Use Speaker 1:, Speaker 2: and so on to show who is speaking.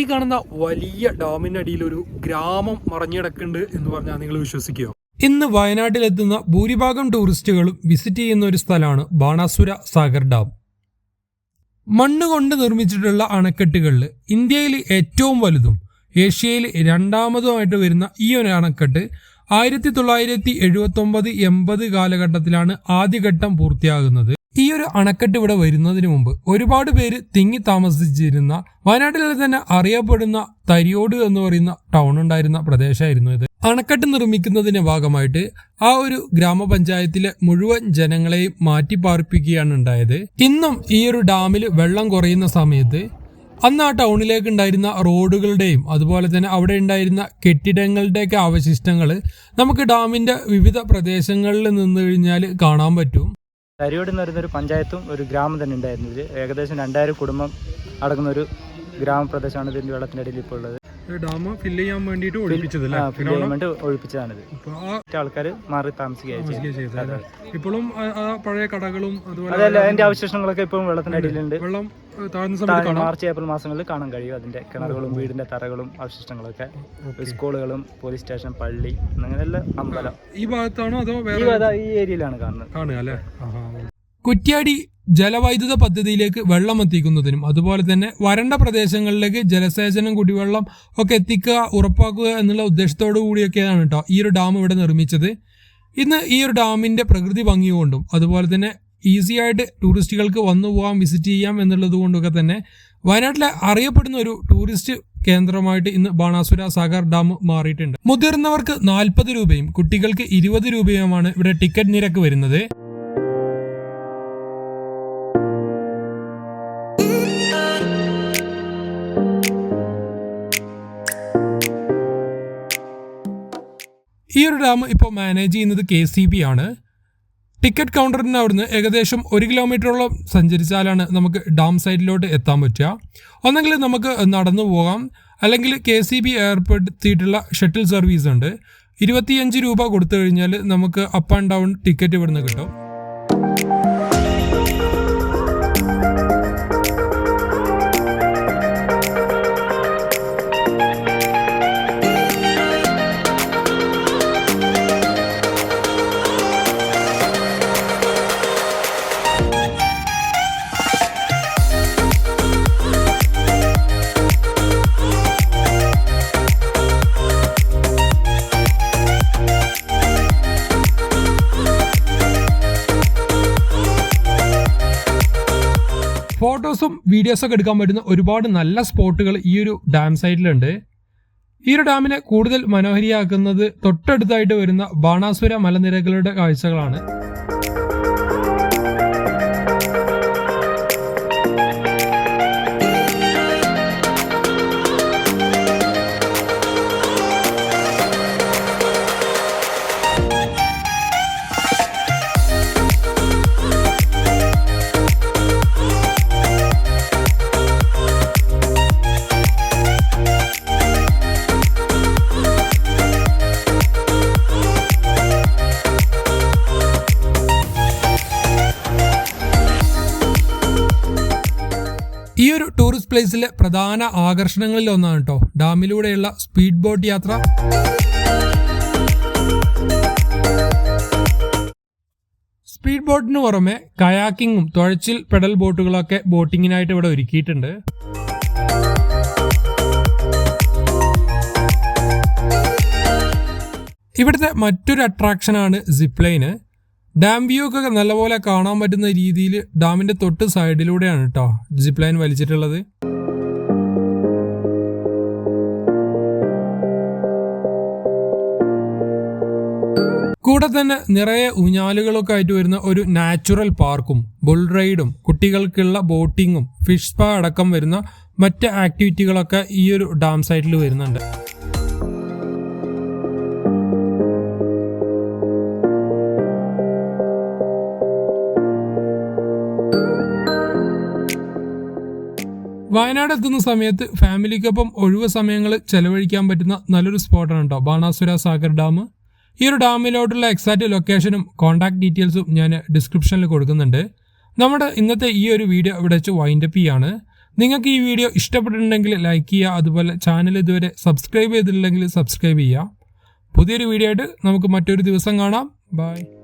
Speaker 1: ഈ കാണുന്ന വലിയ ഡാമിനടിയിൽ ഒരു ഗ്രാമം മറഞ്ഞിടക്കുന്നുണ്ട് എന്ന് പറഞ്ഞാൽ നിങ്ങൾ വിശ്വസിക്കുമോ? ഇന്ന് വയനാട്ടിലെത്തുന്ന ഭൂരിഭാഗം ടൂറിസ്റ്റുകളും വിസിറ്റ് ചെയ്യുന്ന ഒരു സ്ഥലമാണ് ബാണാസുര സാഗർ ഡാം. മണ്ണ് കൊണ്ട് നിർമ്മിച്ചിട്ടുള്ള അണക്കെട്ടുകളിൽ ഇന്ത്യയിൽ ഏറ്റവും വലുതും ഏഷ്യയിൽ രണ്ടാമതുമായിട്ട് വരുന്ന ഈ ഒരു അണക്കെട്ട് 1979-80 കാലഘട്ടത്തിലാണ് ആദ്യഘട്ടം പൂർത്തിയാകുന്നത്. ഈ ഒരു അണക്കെട്ട് ഇവിടെ വരുന്നതിന് മുമ്പ് ഒരുപാട് പേര് തിങ്ങി താമസിച്ചിരുന്ന വയനാട്ടിലെ തന്നെ അറിയപ്പെടുന്ന തരിയോട് എന്ന് പറയുന്ന ടൗൺ ഉണ്ടായിരുന്ന പ്രദേശമായിരുന്നു ഇത്. അണക്കെട്ട് നിർമ്മിക്കുന്നതിന്റെ ഭാഗമായിട്ട് ആ ഒരു ഗ്രാമപഞ്ചായത്തിലെ മുഴുവൻ ജനങ്ങളെയും മാറ്റിപ്പാർപ്പിക്കുകയാണ് ഉണ്ടായത്. ഇന്നും ഈ ഒരു ഡാമിൽ വെള്ളം കുറയുന്ന സമയത്ത് അന്ന് ആ ടൗണിലേക്ക് ഉണ്ടായിരുന്ന റോഡുകളുടെയും അതുപോലെ തന്നെ അവിടെ ഉണ്ടായിരുന്ന കെട്ടിടങ്ങളുടെയൊക്കെ അവശിഷ്ടങ്ങൾ നമുക്ക് ഡാമിന്റെ വിവിധ പ്രദേശങ്ങളിൽ നിന്ന് കഴിഞ്ഞാൽ കാണാൻ പറ്റും.
Speaker 2: തരിയോട് എന്ന് പറയുന്ന ഒരു പഞ്ചായത്തും ഒരു ഗ്രാമം തന്നെ ഉണ്ടായിരുന്നു. ഇതിൽ ഏകദേശം 2000 കുടുംബം അടങ്ങുന്ന ഒരു ഗ്രാമപ്രദേശമാണ് ഇതിന്റെ വെള്ളത്തിനടിയിൽ ഇപ്പോൾ ഉള്ളത്.
Speaker 1: ഡാം ഫില്ല് ചെയ്യാൻ വേണ്ടിയിട്ട്
Speaker 2: ഒഴിപ്പിച്ചതാണിത്. ആൾക്കാർ മാറി താമസിക്കുകയാണ്.
Speaker 1: ഇപ്പോഴും പഴയ കടകളും
Speaker 2: അതല്ല അതിന്റെ അവശേഷങ്ങളൊക്കെ ഇപ്പം വെള്ളത്തിനടിയിലുണ്ട്.
Speaker 1: വെള്ളം
Speaker 2: മാർച്ച് ഏപ്രിൽ മാസങ്ങളിൽ കാണാൻ കഴിയും. അതിന്റെ കിണറുകളും വീടിന്റെ തറകളും അവശിഷ്ടങ്ങളൊക്കെ, സ്കൂളുകളും പോലീസ് സ്റ്റേഷൻ, പള്ളി, അങ്ങനെയുള്ള അമ്പലം
Speaker 1: ഈ ഭാഗത്താണോ അതോ
Speaker 2: ഈ ഏരിയയിലാണ് കാണുന്നത്.
Speaker 1: കുറ്റ്യാടി ജലവൈദ്യുത പദ്ധതിയിലേക്ക് വെള്ളം എത്തിക്കുന്നതിനും അതുപോലെ തന്നെ വരണ്ട പ്രദേശങ്ങളിലേക്ക് ജലസേചനം, കുടിവെള്ളം ഒക്കെ എത്തിക്കുക, ഉറപ്പാക്കുക എന്നുള്ള ഉദ്ദേശത്തോടു കൂടിയൊക്കെയാണ് കേട്ടോ ഈ ഒരു ഡാം ഇവിടെ നിർമ്മിച്ചത്. ഇന്ന് ഈ ഒരു ഡാമിന്റെ പ്രകൃതി ഭംഗി കൊണ്ടും അതുപോലെ തന്നെ ഈസി ആയിട്ട് ടൂറിസ്റ്റുകൾക്ക് വന്നു പോകാൻ വിസിറ്റ് ചെയ്യാം എന്നുള്ളത് കൊണ്ടൊക്കെ തന്നെ വയനാട്ടിലെ അറിയപ്പെടുന്ന ഒരു ടൂറിസ്റ്റ് കേന്ദ്രമായിട്ട് ഇന്ന് ബാണാസുര സാഗർ ഡാം മാറിയിട്ടുണ്ട്. മുതിർന്നവർക്ക് 40 രൂപയും കുട്ടികൾക്ക് 20 രൂപയുമാണ് ഇവിടെ ടിക്കറ്റ് നിരക്ക് വരുന്നത്. ഈ ഒരു ഡാം ഇപ്പോൾ മാനേജ് ചെയ്യുന്നത് KCB ആണ്. ടിക്കറ്റ് കൗണ്ടറിന് അവിടുന്ന് ഏകദേശം 1 കിലോമീറ്ററോളം സഞ്ചരിച്ചാലാണ് നമുക്ക് ഡാം സൈഡിലോട്ട് എത്താൻ പറ്റുക. ഒന്നെങ്കിൽ നമുക്ക് നടന്നു പോകാം, അല്ലെങ്കിൽ KCB ഏർപ്പെടുത്തിയിട്ടുള്ള ഷട്ടിൽ സർവീസ് ഉണ്ട്. 25 രൂപ കൊടുത്തു കഴിഞ്ഞാൽ നമുക്ക് അപ്പ് ആൻഡ് ഡൗൺ ടിക്കറ്റ് ഇവിടുന്ന് കിട്ടും. ഫോട്ടോസും വീഡിയോസൊക്കെ എടുക്കാൻ പറ്റുന്ന ഒരുപാട് നല്ല സ്പോട്ടുകൾ ഈ ഒരു ഡാം സൈഡിലുണ്ട്. ഈ ഒരു ഡാമിനെ കൂടുതൽ മനോഹരിയാക്കുന്നത് തൊട്ടടുത്തായിട്ട് വരുന്ന ബാണാസുര മലനിരകളുടെ കാഴ്ചകളാണ്. ഈ ഒരു ടൂറിസ്റ്റ് പ്ലേസിലെ പ്രധാന ആകർഷണങ്ങളിൽ ഒന്നാണ് കേട്ടോ ഡാമിലൂടെയുള്ള സ്പീഡ് ബോട്ട് യാത്ര. സ്പീഡ് ബോട്ടിന് പുറമെ കയാക്കിങ്ങും തുഴച്ചിൽ പെഡൽ ബോട്ടുകളൊക്കെ ബോട്ടിങ്ങിനായിട്ട് ഇവിടെ ഒരുക്കിയിട്ടുണ്ട്. ഇവിടുത്തെ മറ്റൊരു അട്രാക്ഷനാണ് സിപ്പ് ലൈന്. ഡാം വ്യൂ ഒക്കെ നല്ലപോലെ കാണാൻ പറ്റുന്ന രീതിയിൽ ഡാമിന്റെ തൊട്ട് സൈഡിലൂടെയാണ് കേട്ടോ സിപ്പ് ലൈൻ വലിച്ചിട്ടുള്ളത്. കൂടെ തന്നെ നിറയെ ഊഞ്ഞാലുകളൊക്കെ ആയിട്ട് വരുന്ന ഒരു നാച്ചുറൽ പാർക്കും ബുൾ റൈഡും കുട്ടികൾക്കുള്ള ബോട്ടിങ്ങും ഫിഷ് സ്പാ അടക്കം വരുന്ന മറ്റ് ആക്ടിവിറ്റികളൊക്കെ ഈ ഒരു ഡാം സൈഡിൽ വരുന്നുണ്ട്. വയനാട് എത്തുന്ന സമയത്ത് ഫാമിലിക്കൊപ്പം ഒഴിവ് സമയങ്ങൾ ചെലവഴിക്കാൻ പറ്റുന്ന നല്ലൊരു സ്പോട്ടാണ് കേട്ടോ ബാണാസുര സാഗർ ഡാം. ഈ ഒരു ഡാമിലോട്ടുള്ള എക്സാക്റ്റ് ലൊക്കേഷനും കോൺടാക്ട് ഡീറ്റെയിൽസും ഞാൻ ഡിസ്ക്രിപ്ഷനിൽ കൊടുക്കുന്നുണ്ട്. നമ്മുടെ ഇന്നത്തെ ഈ ഒരു വീഡിയോ ഇവിടെ വെച്ച് വൈൻഡപ്പ് ചെയ്യാണ്. നിങ്ങൾക്ക് ഈ വീഡിയോ ഇഷ്ടപ്പെട്ടിട്ടുണ്ടെങ്കിൽ ലൈക്ക് ചെയ്യുക. അതുപോലെ ചാനൽ ഇതുവരെ സബ്സ്ക്രൈബ് ചെയ്തിട്ടില്ലെങ്കിൽ സബ്സ്ക്രൈബ് ചെയ്യുക. പുതിയൊരു വീഡിയോ ആയിട്ട് നമുക്ക് മറ്റൊരു ദിവസം കാണാം. ബൈ.